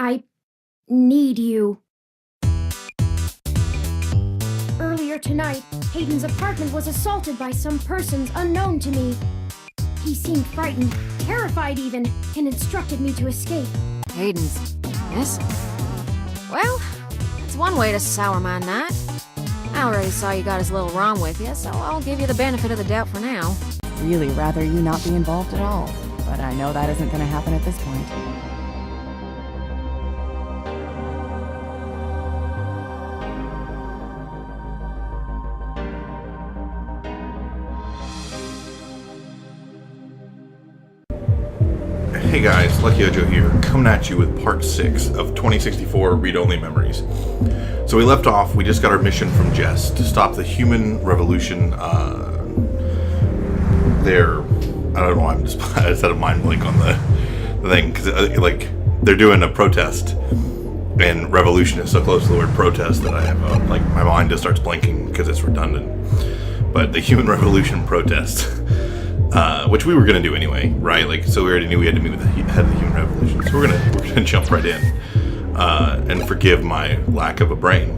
I need you. Earlier tonight, Hayden's apartment was assaulted by some persons unknown to me. He seemed frightened, terrified even, and instructed me to escape. Hayden's missing? Well, that's one way to sour my night. I already saw you got his little ROM with you, so I'll give you the benefit of the doubt for now. Really rather you not be involved at all, but I know that isn't going to happen at this point. Hey guys, Lucky Ojo here, coming at you with part 6 of 2064 Read-Only Memories. So we left off, we just got our mission from Jess to stop the human revolution. I don't know why I just had a mind blank on the thing, because they're doing a protest, and revolution is so close to the word protest that I have, my mind just starts blanking because it's redundant. But the human revolution protest. Which we were going to do anyway, right? So we already knew we had to meet with the head of the human revolution. So we're gonna jump right in and forgive my lack of a brain.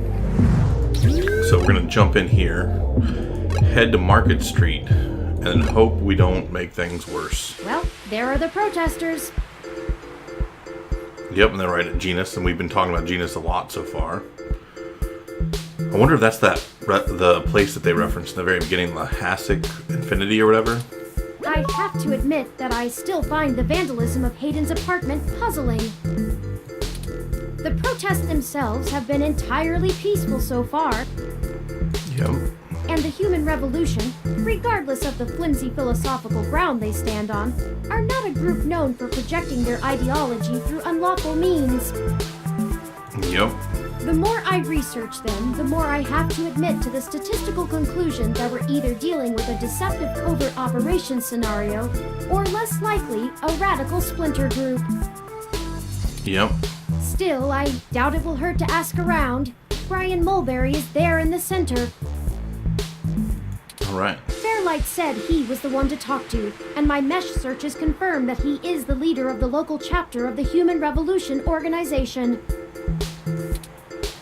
So we're gonna jump in here, head to Market Street, and hope we don't make things worse. Well, there are the protesters. Yep, and they're right at Genus, and we've been talking about Genus a lot so far. I wonder if that's the place that they referenced in the very beginning, the Hasek Infinity or whatever. I have to admit that I still find the vandalism of Hayden's apartment puzzling. The protests themselves have been entirely peaceful so far. Yep. And the human revolution, regardless of the flimsy philosophical ground they stand on, are not a group known for projecting their ideology through unlawful means. Yep. The more I research them, the more I have to admit to the statistical conclusion that we're either dealing with a deceptive covert operations scenario, or less likely, a radical splinter group. Yep. Still, I doubt it will hurt to ask around. Brian Mulberry is there in the center. Alright. Fairlight said he was the one to talk to, and my mesh searches confirm that he is the leader of the local chapter of the Human Revolution organization.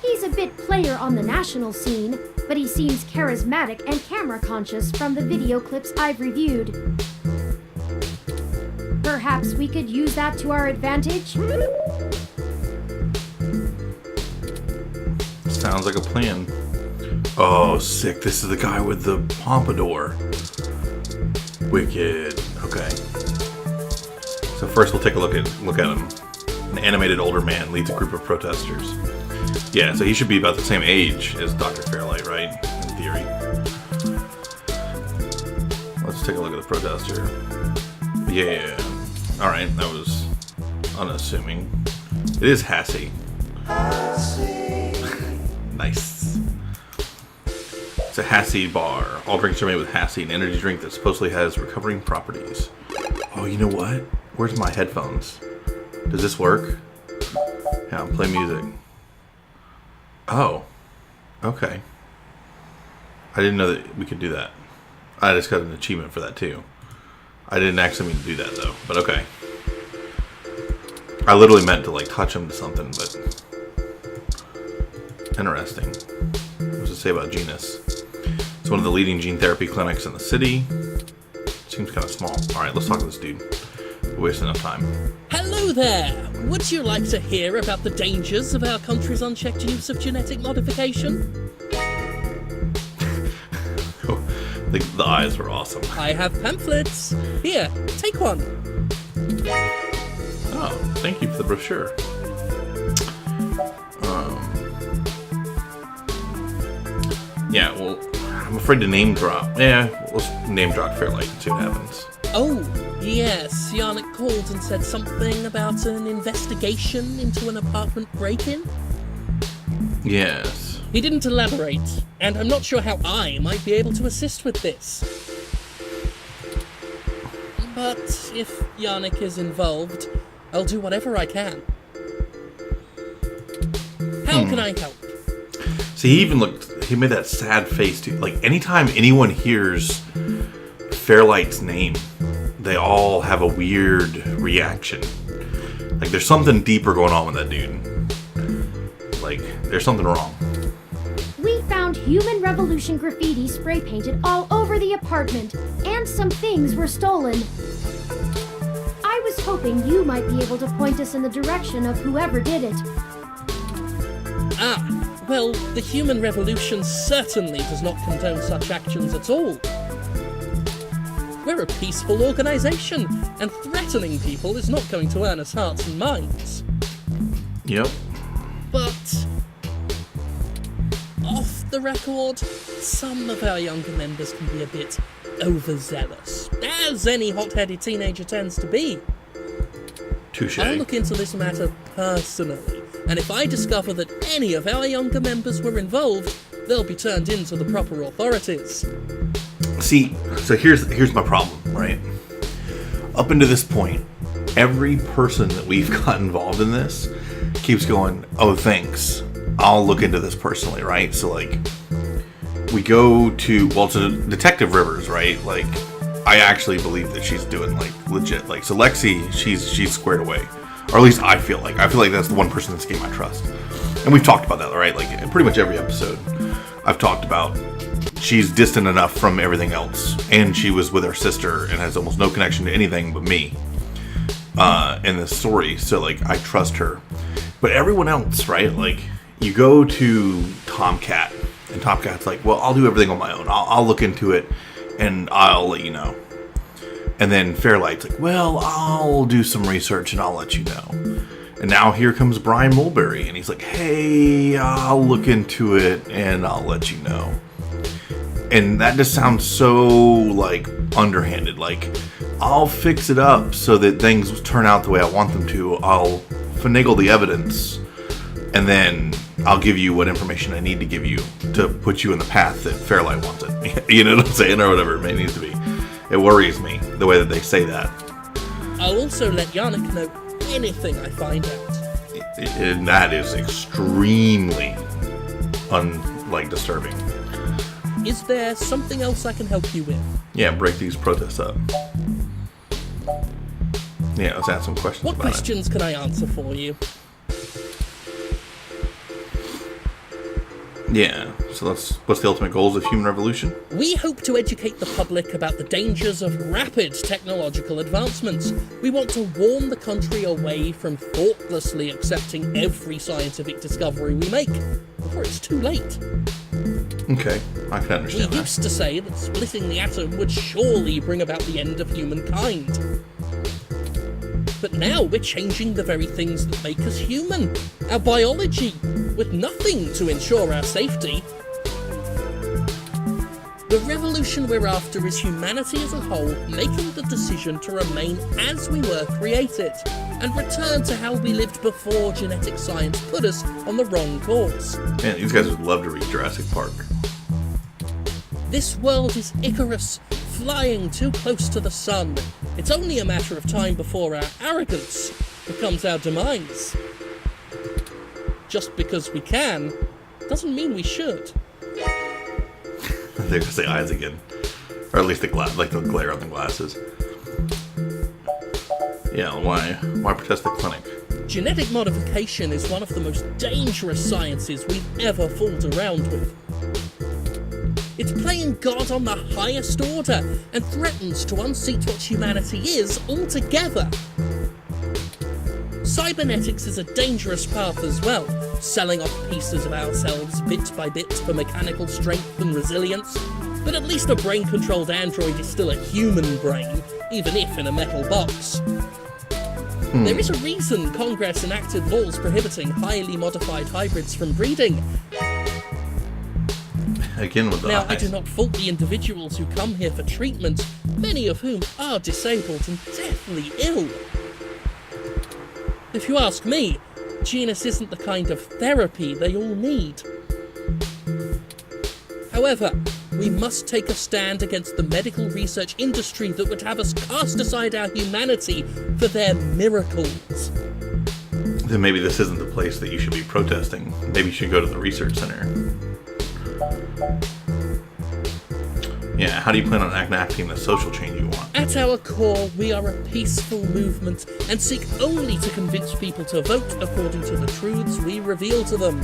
He's a bit player on the national scene, but he seems charismatic and camera-conscious from the video clips I've reviewed. Perhaps we could use that to our advantage? Sounds like a plan. Oh, sick. This is the guy with the pompadour. Wicked. Okay. So first we'll take a look at him. An animated older man leads a group of protesters. Yeah, so he should be about the same age as Dr. Fairlight, right? In theory. Let's take a look at the protester. Yeah. Alright, that was unassuming. It is Hassie. Nice. It's a Hassie bar. All drinks are made with Hassie, an energy drink that supposedly has recovering properties. Oh, you know what? Where's my headphones? Does this work? Yeah, I'll play music. Oh. Okay. I didn't know that we could do that. I just got an achievement for that too. I didn't actually mean to do that though, but okay. I literally meant to touch him to something, but... Interesting. What does it say about Genus? It's one of the leading gene therapy clinics in the city. Seems kind of small. Alright, let's talk to this dude. We're wasting enough time. Hello there! Would you like to hear about the dangers of our country's unchecked use of genetic modification? The eyes were awesome. I have pamphlets. Here, take one. Oh, thank you for the brochure. Yeah, well, I'm afraid to name drop. Yeah, let's name drop Fairlight and see what happens. Oh, yes, Yannick called and said something about an investigation into an apartment break-in? Yes. He didn't elaborate, and I'm not sure how I might be able to assist with this. But if Yannick is involved, I'll do whatever I can. How can I help? See, he made that sad face too. Anytime anyone hears Fairlight's name, they all have a weird reaction. Like, there's something deeper going on with that dude. Like, there's something wrong. We found Human Revolution graffiti spray painted all over the apartment, and some things were stolen. I was hoping you might be able to point us in the direction of whoever did it. Well, the Human Revolution certainly does not condone such actions at all. We're a peaceful organisation, and threatening people is not going to earn us hearts and minds. Yep. But off the record, some of our younger members can be a bit overzealous, as any hot-headed teenager tends to be. Touche. I'll look into this matter personally, and if I discover that any of our younger members were involved, they'll be turned in to the proper authorities. See, so here's my problem, right? Up until this point, every person that we've got involved in this keeps going, oh, thanks, I'll look into this personally, right? So, like, we go to Detective Rivers, right? Like, I actually believe that she's doing, like, legit. Like, so Lexi, she's squared away. Or at least I feel like that's the one person that's gained my trust. And we've talked about that, right? Like, in pretty much every episode, I've talked about she's distant enough from everything else. And she was with her sister and has almost no connection to anything but me in this story. So, like, I trust her. But everyone else, right? Like, you go to Tomcat, and Tomcat's like, well, I'll do everything on my own. I'll look into it, and I'll let you know. And then Fairlight's like, well, I'll do some research, and I'll let you know. And now here comes Brian Mulberry, and he's like, hey, I'll look into it, and I'll let you know. And that just sounds so, like, underhanded. Like, I'll fix it up so that things turn out the way I want them to. I'll finagle the evidence, and then I'll give you what information I need to give you to put you in the path that Fairlight wants it. You know what I'm saying? Or whatever it needs to be. It worries me, the way that they say that. I'll also let Yannick know anything I find out. And that is extremely, disturbing. Is there something else I can help you with? Yeah, break these protests up. Yeah, let's ask some questions What about questions can I answer for you? Yeah, so what's the ultimate goals of human revolution? We hope to educate the public about the dangers of rapid technological advancements. We want to warn the country away from thoughtlessly accepting every scientific discovery we make before it's too late. Okay, I can We understand that. used to say that splitting the atom would surely bring about the end of humankind. But now we're changing the very things that make us human, our biology, with nothing to ensure our safety. The revolution we're after is humanity as a whole making the decision to remain as we were created, and return to how we lived before genetic science put us on the wrong course. Man, these guys would love to read Jurassic Park. This world is Icarus, flying too close to the sun. It's only a matter of time before our arrogance becomes our demise. Just because we can, doesn't mean we should. They're gonna say eyes again. Or at least the glare on the glasses. Yeah, why protest the clinic? Genetic modification is one of the most dangerous sciences we've ever fooled around with. It's playing God on the highest order and threatens to unseat what humanity is altogether. Cybernetics is a dangerous path as well, selling off pieces of ourselves bit by bit for mechanical strength and resilience. But at least a brain-controlled android is still a human brain, even if in a metal box. There is a reason Congress enacted laws prohibiting highly modified hybrids from breeding. Again with the Now, eyes. I do not fault the individuals who come here for treatment, many of whom are disabled and deathly ill. If you ask me, Genus isn't the kind of therapy they all need. However, we must take a stand against the medical research industry that would have us cast aside our humanity for their miracles. Then maybe this isn't the place that you should be protesting. Maybe you should go to the research center. Yeah, how do you plan on enacting the social change you want? At our core, we are a peaceful movement and seek only to convince people to vote according to the truths we reveal to them.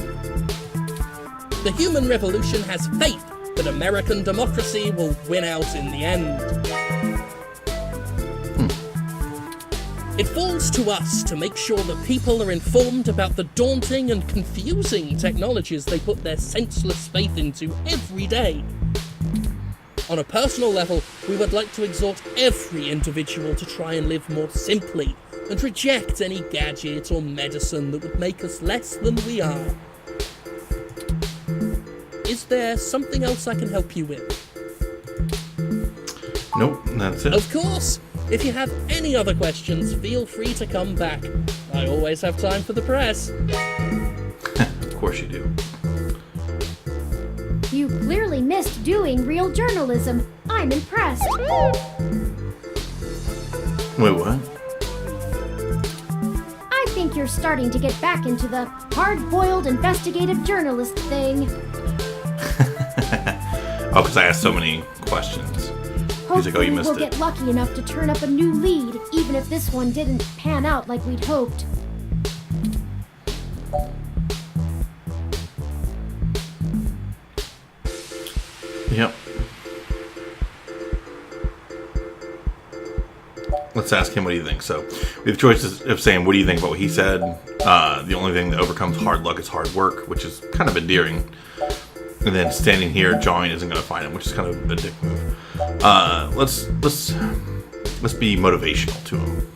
The human revolution has faith that American democracy will win out in the end. It falls to us to make sure that people are informed about the daunting and confusing technologies they put their senseless faith into every day. On a personal level, we would like to exhort every individual to try and live more simply and reject any gadget or medicine that would make us less than we are. Is there something else I can help you with? Nope, that's it. Of course! If you have any other questions, feel free to come back. I always have time for the press. Of course you do. You clearly missed doing real journalism. I'm impressed. Wait, what? I think you're starting to get back into the hard-boiled investigative journalist thing. Oh, because I asked so many questions. He's like, oh, you missed we'll it. get lucky enough to turn up a new lead, even if this one didn't pan out like we'd hoped. Yep. Let's ask him what do you think. So we have choices of saying, what do you think about what he said? The only thing that overcomes hard luck is hard work, which is kind of endearing. And then standing here, jawing isn't going to find him, which is kind of a dick move. Let's be motivational to him.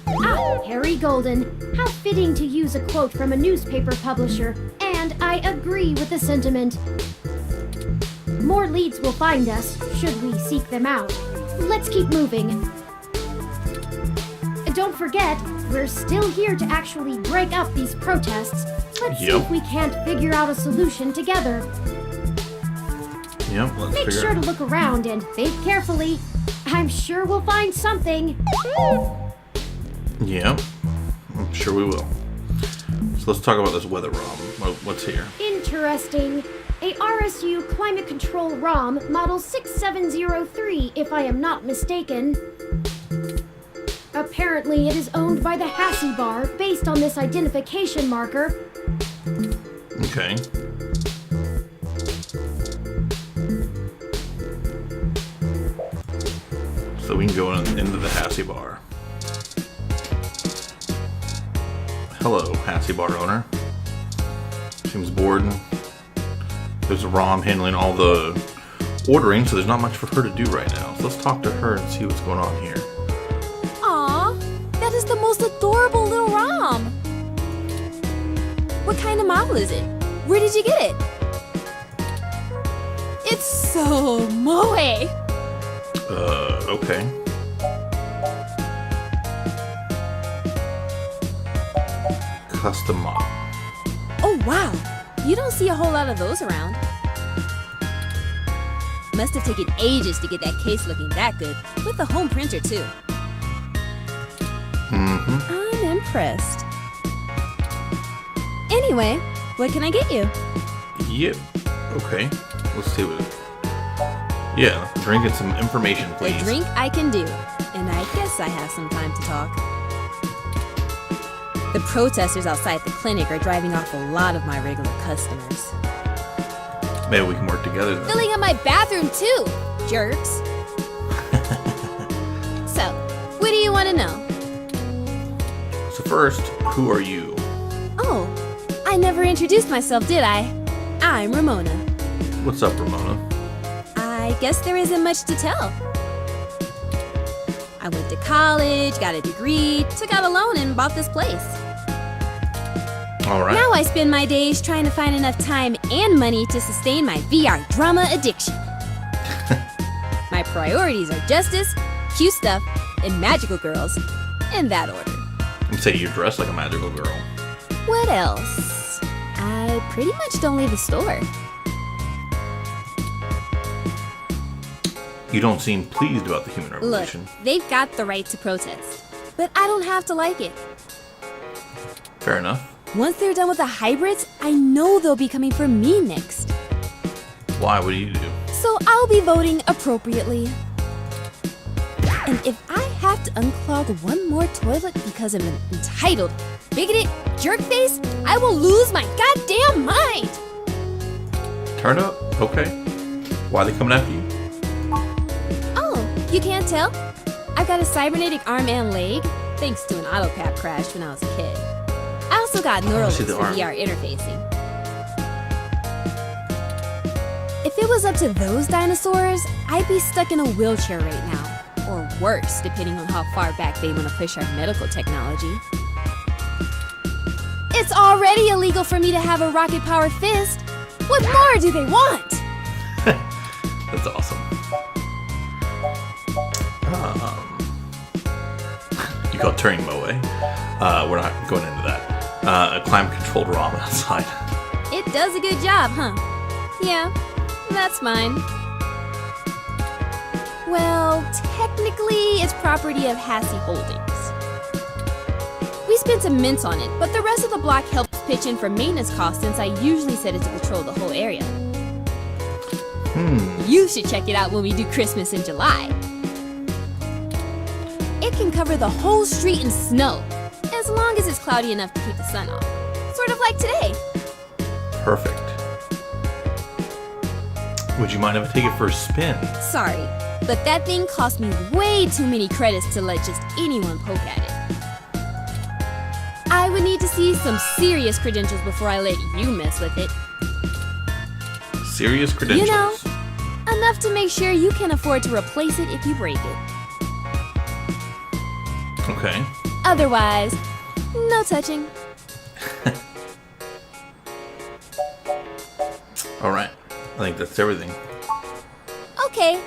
Ah, Harry Golden. How fitting to use a quote from a newspaper publisher, and I agree with the sentiment. More leads will find us, should we seek them out. Let's keep moving. Don't forget, we're still here to actually break up these protests. Let's see if we can't figure out a solution together. Yep, let's Make sure to look around and think carefully. I'm sure we'll find something. Yep, I'm sure we will. So let's talk about this weather ROM. What's here? Interesting. A RSU Climate Control ROM, model 6703, if I am not mistaken. Apparently, it is owned by the Hassie Bar, based on this identification marker. Okay. So we can go into the Hassie Bar. Hello, Hassie Bar owner. Seems bored. There's a ROM handling all the ordering, so there's not much for her to do right now. So let's talk to her and see what's going on here. Aw, that is the most adorable little ROM. What kind of model is it? Where did you get it? It's so moe. Okay. Custom model. Oh wow, you don't see a whole lot of those around. Must have taken ages to get that case looking that good, with a home printer too. Mm-hmm. I'm impressed. Anyway, what can I get you? Yep. Okay. Let's see what. Yeah, drink and some information, please. A drink I can do, and I guess I have some time to talk. The protesters outside the clinic are driving off a lot of my regular customers. Maybe we can work together then. Filling up my bathroom too, jerks. So, what do you want to know? So first, who are you? Oh, I never introduced myself, did I? I'm Ramona. What's up, Ramona? I guess there isn't much to tell. I went to college, got a degree, took out a loan, and bought this place. All right. Now I spend my days trying to find enough time and money to sustain my VR drama addiction. My priorities are justice, cute stuff, and magical girls. In that order. I'm saying you dress like a magical girl. What else? I pretty much don't leave the store. You don't seem pleased about the human Look, revolution. they've got the right to protest. But I don't have to like it. Fair enough. Once they're done with the hybrids, I know they'll be coming for me next. Why? What do you do? So I'll be voting appropriately. And if I have to unclog one more toilet because I'm an entitled, bigoted jerkface, I will lose my goddamn mind! Turn up? Okay. Why are they coming after you? Oh, you can't tell? I've got a cybernetic arm and leg, thanks to an autocap crash when I was a kid. I also got neural links for VR interfacing. If it was up to those dinosaurs, I'd be stuck in a wheelchair right now. Or worse, depending on how far back they want to push our medical technology. It's already illegal for me to have a rocket-powered fist. What more do they want? That's awesome. You call Turing Moe. We're not going into that. A climate-controlled ROM outside. It does a good job, huh? Yeah, that's mine. Well, technically, it's property of Hassie Holdings. We spent some mints on it, but the rest of the block helps pitch in for maintenance costs since I usually set it to patrol the whole area. You should check it out when we do Christmas in July. It can cover the whole street in snow, as long as it's cloudy enough to keep the sun off. Sort of like today. Perfect. Would you mind if I take it for a spin? Sorry, but that thing cost me way too many credits to let just anyone poke at it. I would need to see some serious credentials before I let you mess with it. Serious credentials? You know, enough to make sure you can afford to replace it if you break it. Okay. Otherwise, no touching. Alright. I think that's everything. Okay.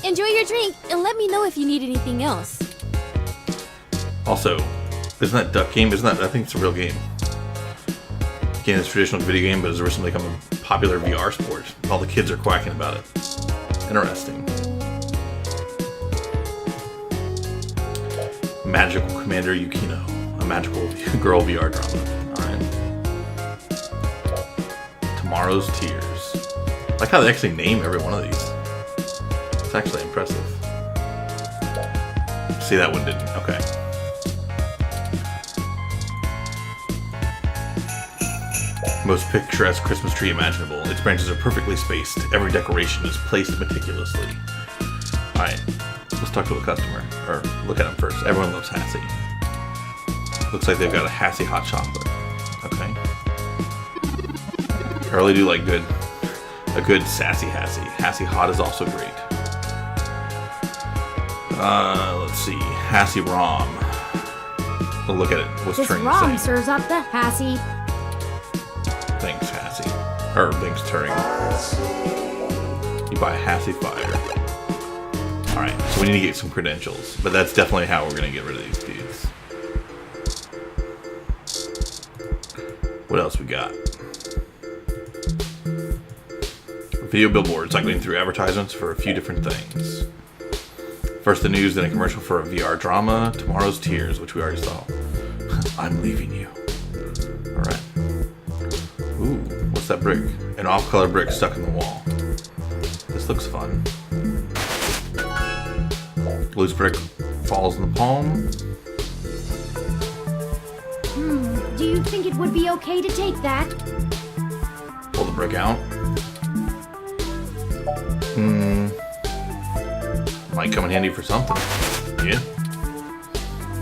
Enjoy your drink and let me know if you need anything else. Also, isn't that duck game? I think it's a real game. Again, it's a traditional video game, but has recently become a popular VR sport. All the kids are quacking about it. Interesting. Magical Commander Yukino. A magical girl VR drama. Alright. Tomorrow's Tears. I like how they actually name every one of these. It's actually impressive. See, that one didn't. Okay. Most picturesque Christmas tree imaginable. Its branches are perfectly spaced. Every decoration is placed meticulously. Alright, let's talk to the customer. Or look at them first. Everyone loves Hassie. Looks like they've got a Hassie hot chocolate. Okay. I really do like a good sassy Hassie. Hassie hot is also great. Let's see. Hassie ROM. We'll look at it. What's This Turing ROM saying? serves up the Hassie. Thanks, Hassie. Or thanks, Turing. You buy a Hassie Fire. Alright, so we need to get some credentials. But that's definitely how we're going to get rid of these dudes. What else we got? Video billboards cycling through advertisements for a few different things. First the news, then a commercial for a VR drama, Tomorrow's Tears, which we already saw. I'm leaving you. Alright. Ooh, what's that brick? An off-color brick stuck in the wall. This looks fun. Loose brick falls in the palm. Do you think it would be okay to take that? Pull the brick out. Might come in handy for something. Yeah.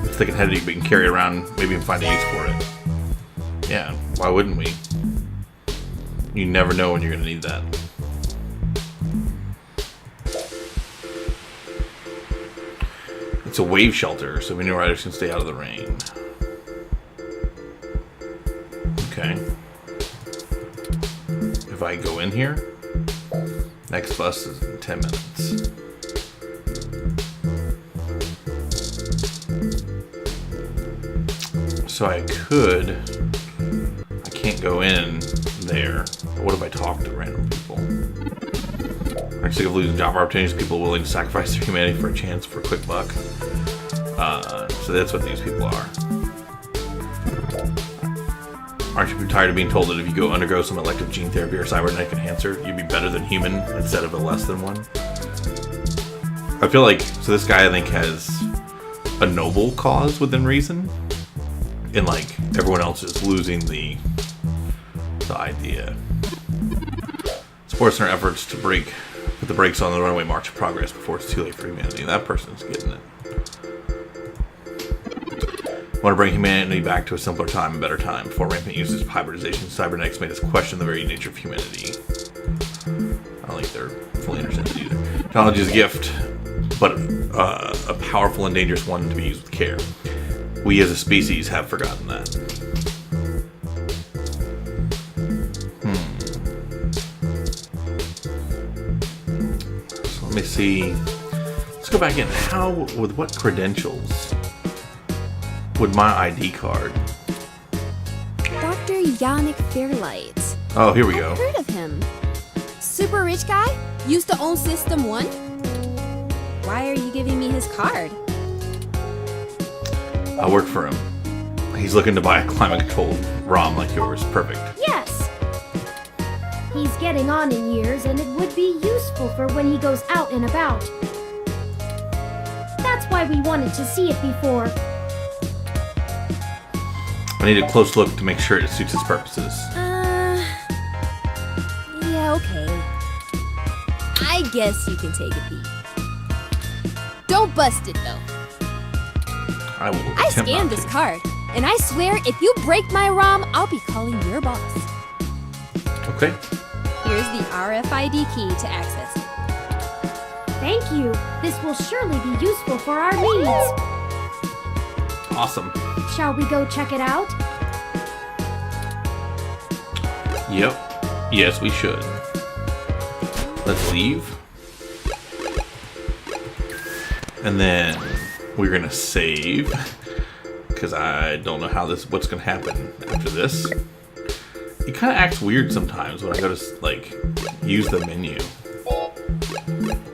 It's thick and heavy, but you can carry it around, maybe even find a use for it. Yeah, why wouldn't we? You never know when you're going to need that. It's a wave shelter, so mini riders can stay out of the rain. Okay. If I go in here, next bus is in 10 minutes. So I can't go in there. But what if I talk to random people? I'm sick of losing job opportunities, people willing to sacrifice their humanity for a chance for a quick buck. So that's what these people are. Aren't you tired of being told that if you go undergo some elective gene therapy or cybernetic enhancer, you'd be better than human instead of a less than one? I feel like, so this guy I think has a noble cause within reason, and like everyone else is losing the idea. Supports in our efforts to put the brakes on the runaway march of progress before it's too late for humanity. That person's getting it. Want to bring humanity back to a simpler time, a better time. Before rampant usage of hybridization, cybernetics made us question the very nature of humanity. I don't think they're fully understand it either. Technology is a gift, but a powerful and dangerous one to be used with care. We as a species have forgotten that. So let me see. Let's go back in. With what credentials would my ID card? Dr. Yannick Fairlight. Oh, here we go. I've heard of him. Super rich guy? Used to own System 1? Why are you giving me his card? I work for him. He's looking to buy a climate-controlled ROM like yours. Perfect. Yes. He's getting on in years, and it would be useful for when he goes out and about. That's why we wanted to see it before. I need a close look to make sure it suits his purposes. Yeah, okay. I guess you can take a peek. Don't bust it, though. I will I attempt scanned not this to. card, and I swear if you break my ROM, I'll be calling your boss. Okay. Here's the RFID key to access it. Thank you. This will surely be useful for our needs. Awesome. Shall we go check it out? Yep. Yes, we should. Let's leave. And then we're gonna save. Because I don't know what's gonna happen after this. It kind of acts weird sometimes when I go to, like, use the menu.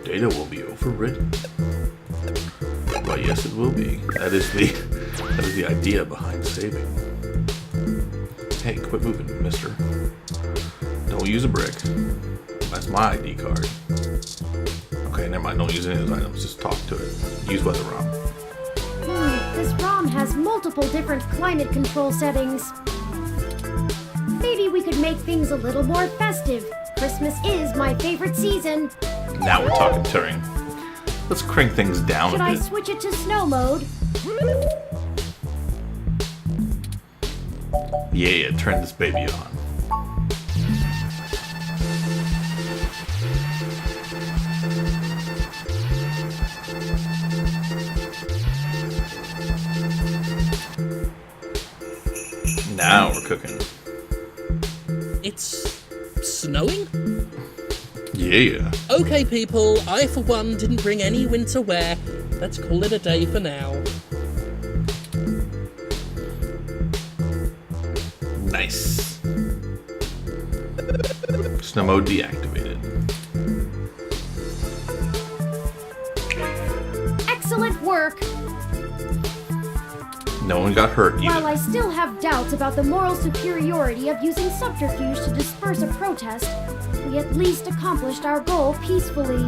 Data will be overwritten. Well, yes, it will be. That is the idea behind saving. Hey, quit moving, mister. Don't use a brick. That's my ID card. Okay, never mind. Don't use any of those items. Just talk to it. Use weather ROM. This ROM has multiple different climate control settings. Maybe we could make things a little more festive. Christmas is my favorite season. Now we're talking Turing. Let's crank things down Should a I bit. switch it to snow mode? Yeah, turn this baby on. Now we're cooking. It's snowing? Yeah. Okay, people, I for one didn't bring any winter wear. Let's call it a day for now. Nice. Snow mode deactivated. Excellent work! No one got hurt either. While I still have doubts about the moral superiority of using subterfuge to disperse a protest, we at least accomplished our goal peacefully.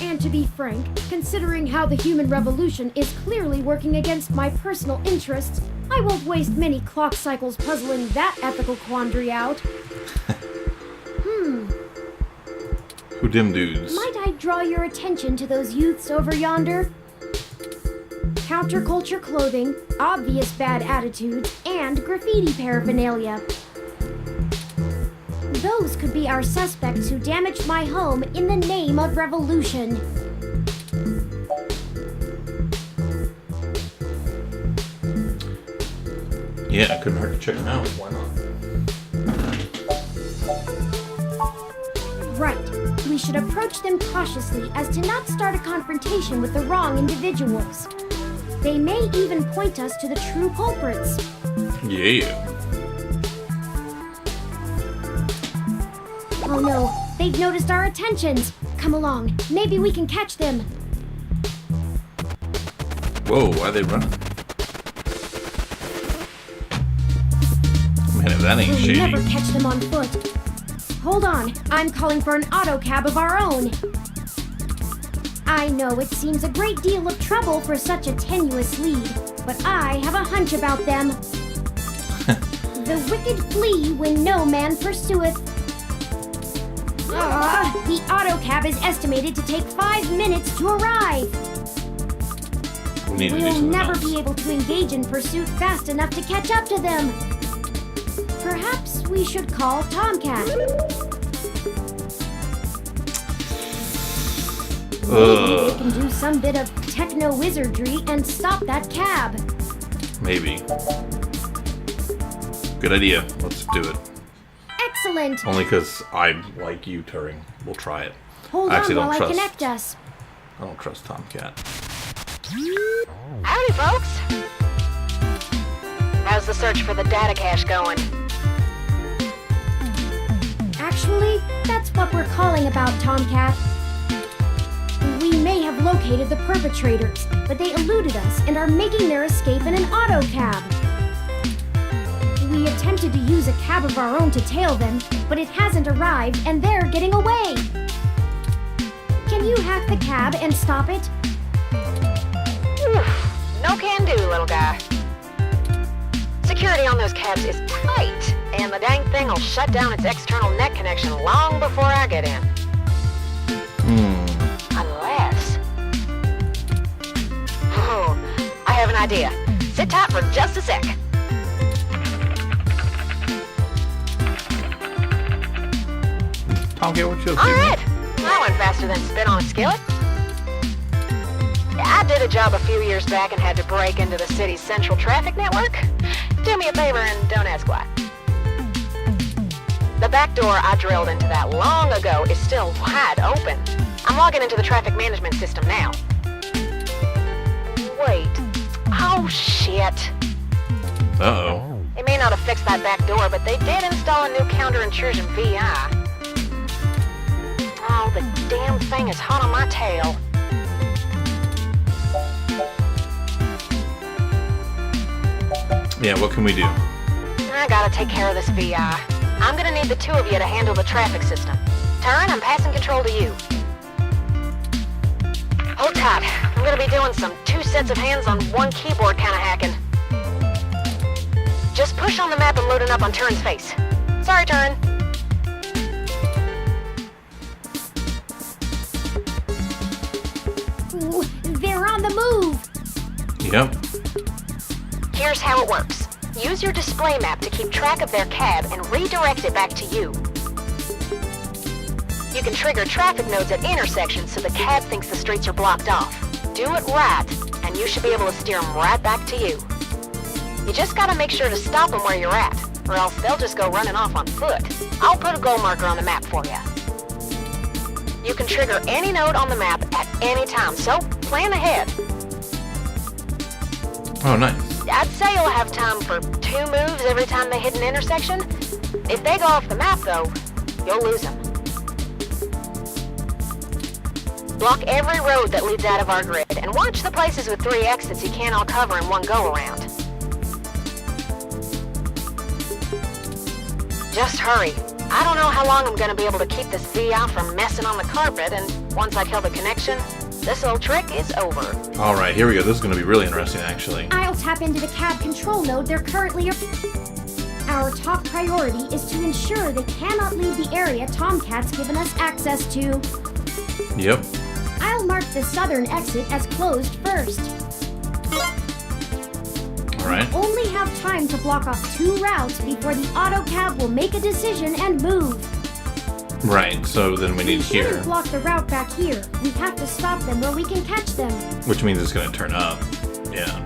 And to be frank, considering how the human revolution is clearly working against my personal interests, I won't waste many clock cycles puzzling that ethical quandary out. Who dim dudes? Might I draw your attention to those youths over yonder? Counterculture clothing, obvious bad attitudes, and graffiti paraphernalia. Those could be our suspects who damaged my home in the name of revolution. Yeah, it couldn't hurt to check them out. Why not? Right. We should approach them cautiously as to not start a confrontation with the wrong individuals. They may even point us to the true culprits. Yeah. Oh no, they've noticed our attentions. Come along, maybe we can catch them. Whoa, why are they running? Man, if that ain't We'll shady. never catch them on foot. Hold on, I'm calling for an auto cab of our own. I know it seems a great deal of trouble for such a tenuous lead, but I have a hunch about them. The wicked flee when no man pursueth. The auto cab is estimated to take 5 minutes to arrive. We need to do We'll something never else. be able to engage in pursuit fast enough to catch up to them. Perhaps we should call Tomcat. Maybe they can do some bit of techno-wizardry and stop that cab. Maybe. Good idea. Let's do it. Excellent. Only because I like you, Turing. We'll try it. Hold I actually on while don't I trust. connect us. I don't trust Tomcat. Howdy, folks. How's the search for the data cache going? Actually, that's what we're calling about, Tomcat. We may have located the perpetrators, but they eluded us and are making their escape in an auto cab. We attempted to use a cab of our own to tail them, but it hasn't arrived and they're getting away. Can you hack the cab and stop it? No can do, little guy. Security on those cabs is tight, and the dang thing will shut down its external net connection long before I get in. Unless... Oh, I have an idea. Sit tight for just a sec. Tomcat, what you up to, All man? right. That went faster than spit on a skillet. I did a job a few years back and had to break into the city's central traffic network. Do me a favor and don't ask why. The back door I drilled into that long ago is still wide open. I'm logging into the traffic management system now. Wait. Oh, shit. Uh-oh. They may not have fixed that back door, but they did install a new counter-intrusion VI. Oh, the damn thing is hot on my tail. Yeah, what can we do? I gotta take care of this VI. I'm gonna need the two of you to handle the traffic system. Turn, I'm passing control to you. Hold tight. I'm gonna be doing some 2 sets of hands on 1 keyboard kind of hacking. Just push on the map and load it up on Turin's face. Sorry, Turin. Ooh, they're on the move. Yep. Here's how it works. Use your display map to keep track of their cab and redirect it back to you. You can trigger traffic nodes at intersections so the cab thinks the streets are blocked off. Do it right, and you should be able to steer them right back to you. You just gotta make sure to stop them where you're at, or else they'll just go running off on foot. I'll put a goal marker on the map for you. You can trigger any node on the map at any time, so plan ahead. Oh, nice. I'd say you'll have time for 2 moves every time they hit an intersection. If they go off the map, though, you'll lose them. Block every road that leads out of our grid, and watch the places with 3 exits you can't all cover in one go-around. Just hurry. I don't know how long I'm gonna be able to keep this VI from messing on the carpet, and once I kill the connection, this old trick is over. All right, here we go. This is going to be really interesting, actually. I'll tap into the cab control node they're currently... Our top priority is to ensure they cannot leave the area Tomcat's given us access to. Yep. I'll mark the southern exit as closed first. All right. Only have time to block off 2 routes before the auto cab will make a decision and move. Right, so then we need We here, shouldn't block the route back here. We have to stop them where we can catch them. which means it's going to turn up. Yeah.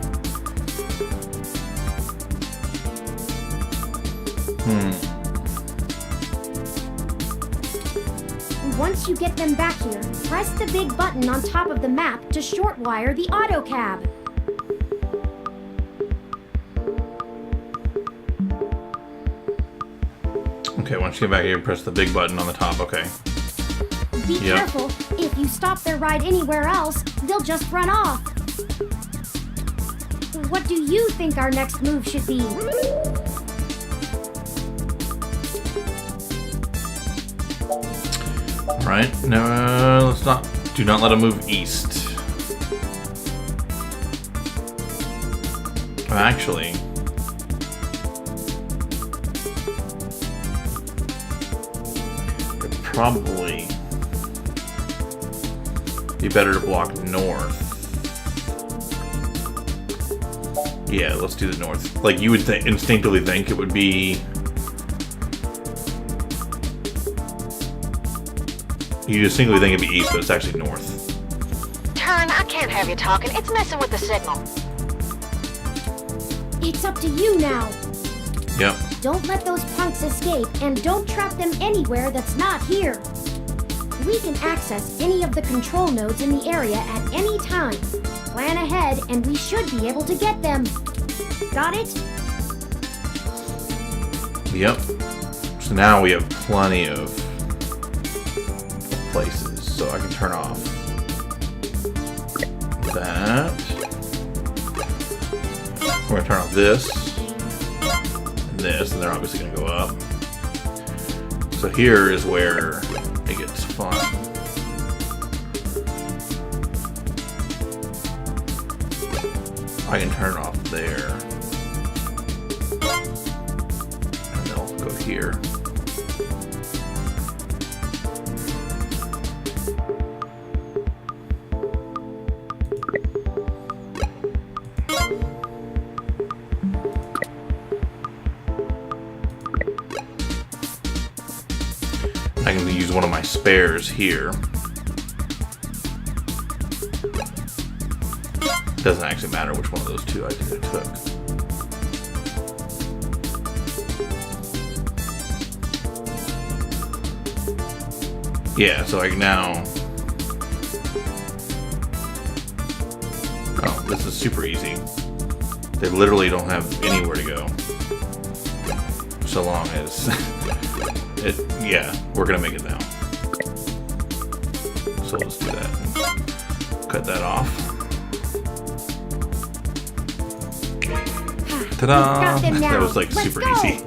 Once you get them back here, press the big button on top of the map to short wire the auto cab. Okay, once you get back here, press the big button on the top. Okay. Be Yep. careful. If you stop their ride anywhere else, they'll just run off. What do you think our next move should be? Right? No, let's not. Do not let him move east. Actually, it'd probably be better to block north. Yeah, let's do the north. Like, you would instinctively think it would be... You distinctly think it'd be east, but it's actually north. Turn, I can't have you talking. It's messing with the signal. It's up to you now. Yep. Don't let those punks escape, and don't trap them anywhere that's not here. We can access any of the control nodes in the area at any time. Plan ahead, and we should be able to get them. Got it? Yep. So now we have plenty of places, so I can turn off that. We're gonna turn off this and this, and they're obviously gonna go up. So here is where it gets fun. I can turn off there, and they'll go here. I can use one of my spares here. Doesn't actually matter which one of those two I took. Yeah, so I can now... Oh, this is super easy. They literally don't have anywhere to go. So long as... yeah, we're gonna make it now. So let's do that. Cut that off. Ta-da! That was like super easy.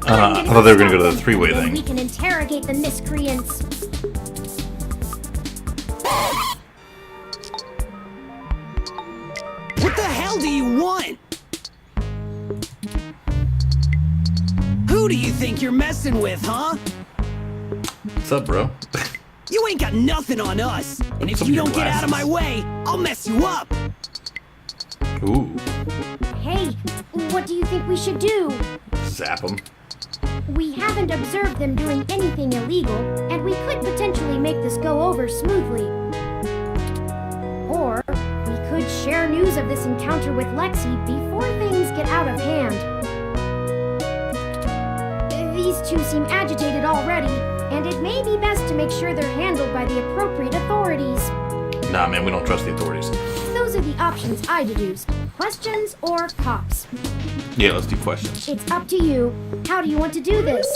I thought they were gonna go to the three-way thing. We can interrogate the miscreants. What the hell do you want? Who do you think you're messing with, huh? What's up, bro? You ain't got nothing on us. And if you don't get out of my way, I'll mess you up. Ooh. Hey, what do you think we should do? Zap them. We haven't observed them doing anything illegal, and we could potentially make this go over smoothly. Or we could share news of this encounter with Lexi before things get out of hand. These two seem agitated already, and it may be best to make sure they're handled by the appropriate authorities. Nah, man, we don't trust the authorities. Those are the options I deduced. Questions or cops? Yeah, let's do questions. It's up to you. How do you want to do this?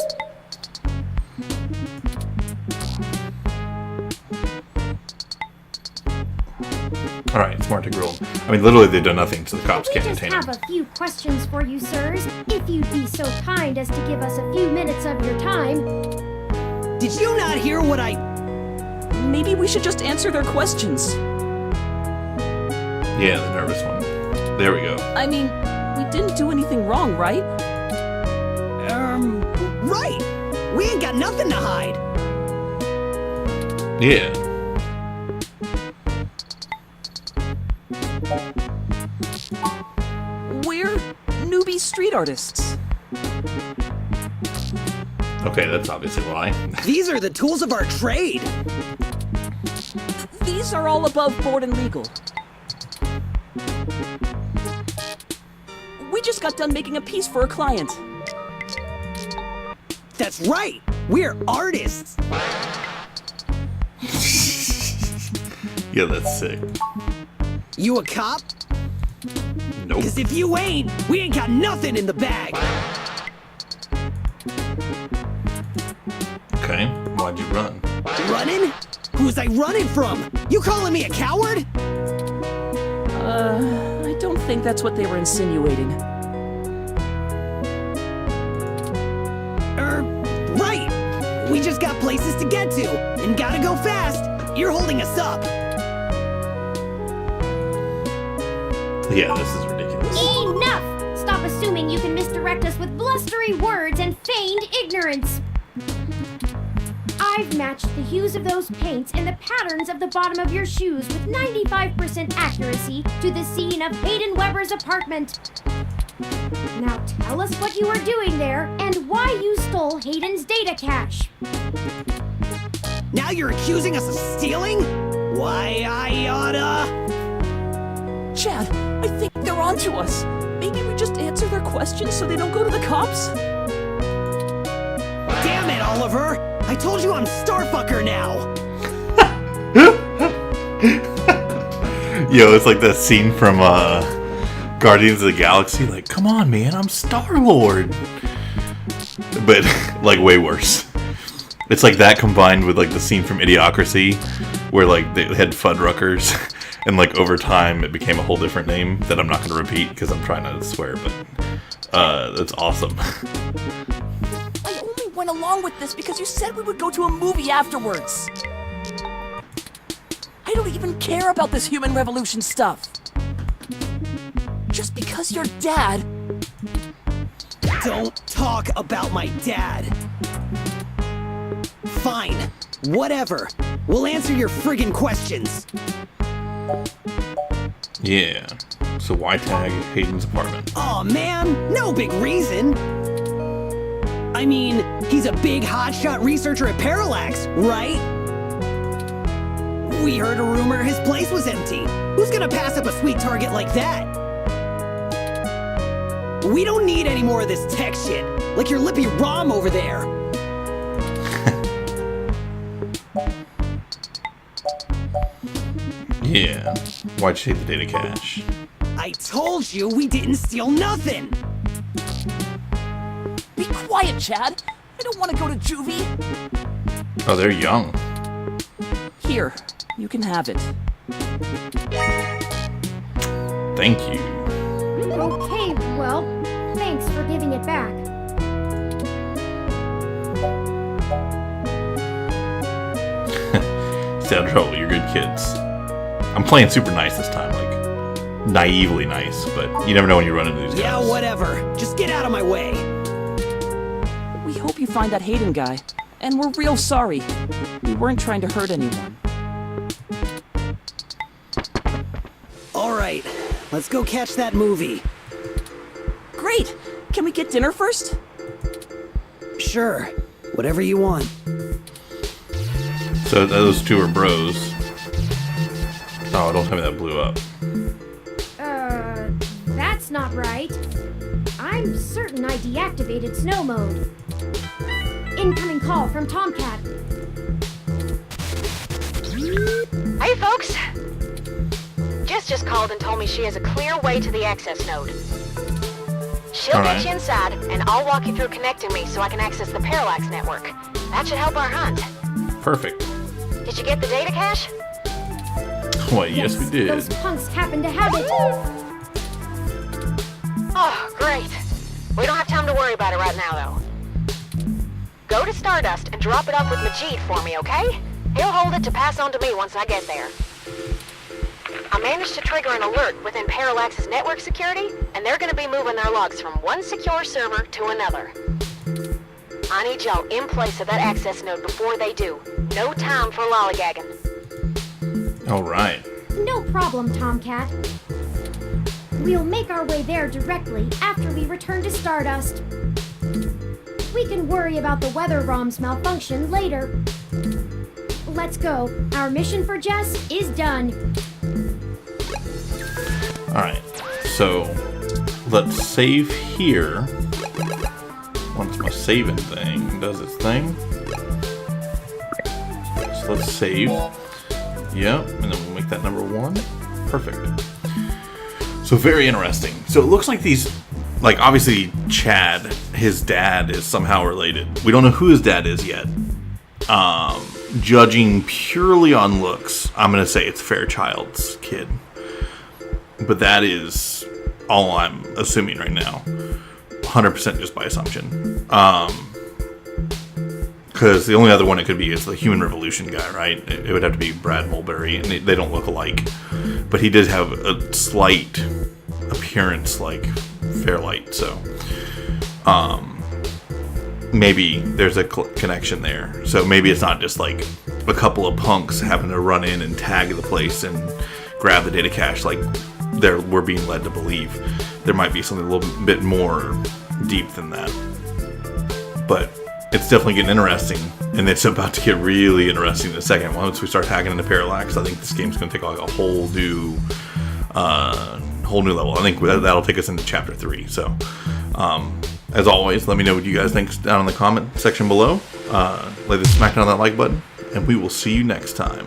Alright, smart to grill. I mean, literally, they've done nothing, so the cops can't We just detain them. have a few questions for you, sirs. If you'd be so kind as to give us a few minutes of your time. Did you not hear what I... Maybe we should just answer their questions. Yeah, the nervous one. There we go. I mean, we didn't do anything wrong, right? Right! We ain't got nothing to hide. Yeah. We're newbie street artists. Okay, that's obviously why. These are the tools of our trade. These are all above board and legal. We just got done making a piece for a client. That's right! We're artists! Yeah, that's sick. You a cop? Nope. Cause if you ain't, we ain't got nothing in the bag! Okay, why'd you run? Running? Who's I running from? You calling me a coward? I don't think that's what they were insinuating. Right! We just got got places to get to, and gotta go fast. You're holding us up. Yeah, this is ridiculous. Enough! Stop assuming you can misdirect us with blustery words and feigned ignorance. I've matched the hues of those paints and the patterns of the bottom of your shoes with 95% accuracy to the scene of Hayden Weber's apartment. Now tell us what you were doing there and why you stole Hayden's data cache. Now you're accusing us of stealing? Why, I oughta... Chad, I think they're onto us. Maybe we just answer their questions so they don't go to the cops? Damn it, Oliver! I told you I'm Starfucker now! Yo, it's like that scene from Guardians of the Galaxy. Like, come on, man, I'm Star-Lord. But, like, way worse. It's like that combined with, like, the scene from Idiocracy, where, like, they had Fuddruckers, and, like, over time it became a whole different name that I'm not going to repeat because I'm trying not to swear, but that's awesome. I only went along with this because you said we would go to a movie afterwards. I don't even care about this human revolution stuff. Just because your dad... Don't talk about my dad. Fine. Whatever. We'll answer your friggin' questions. Yeah. So why tag Hayden's apartment? Aw, man. No big reason. I mean, he's a big hotshot researcher at Parallax, right? We heard a rumor his place was empty. Who's gonna pass up a sweet target like that? We don't need any more of this tech shit, like your lippy Rom over there. Yeah. Why'd you take the data cache? I told you we didn't steal nothing! Be quiet, Chad. I don't want to go to juvie. Oh, they're young. Here, you can have it. Thank you. Okay, well, thanks for giving it back. Stay out of trouble, you're good kids. I'm playing super nice this time, like naively nice, but you never know when you run into these guys. Yeah, whatever. Just get out of my way. We hope you find that Hayden guy. And we're real sorry. We weren't trying to hurt anyone. Alright, let's go catch that movie. Great! Can we get dinner first? Sure, whatever you want. So those two are bros. Oh, don't tell me that blew up. That's not right. I'm certain I deactivated snow mode. Incoming call from Tomcat. Hey, folks. Jess just called and told me she has a clear way to the access node. She'll get you inside, and I'll walk you through connecting me so I can access the Parallax network. That should help our hunt. Perfect. Did you get the data cache? Why, yes we did. Those punks happen to have it. Oh, great. We don't have time to worry about it right now, though. Go to Stardust and drop it off with Majid for me, okay? He'll hold it to pass on to me once I get there. I managed to trigger an alert within Parallax's network security, and they're gonna be moving their logs from one secure server to another. I need y'all in place of that access node before they do. No time for lollygagging. Alright. No problem, Tomcat. We'll make our way there directly after we return to Stardust. We can worry about the weather ROM's malfunction later. Let's go. Our mission for Jess is done. Alright. So, let's save here. Once my saving thing does its thing. So let's save. Yep, and then we'll make that number 1. Perfect. So very interesting. So it looks like these, like obviously Chad, his dad is somehow related. We don't know who his dad is yet. Judging purely on looks, I'm going to say it's Fairchild's kid. But that is all I'm assuming right now. 100% just by assumption. Because the only other one it could be is the Human Revolution guy, right? It would have to be Brad Mulberry, and they don't look alike. But he did have a slight appearance like Fairlight, so maybe there's a connection there. So maybe it's not just like a couple of punks having to run in and tag the place and grab the data cache like we're being led to believe. There might be something a little bit more deep than that. But it's definitely getting interesting, and it's about to get really interesting in a second. Once we start hacking into Parallax, I think this game's going to take like a whole new level. I think that'll take us into Chapter 3. So, as always, let me know what you guys think down in the comment section below. Lay the smack down on that like button, and we will see you next time.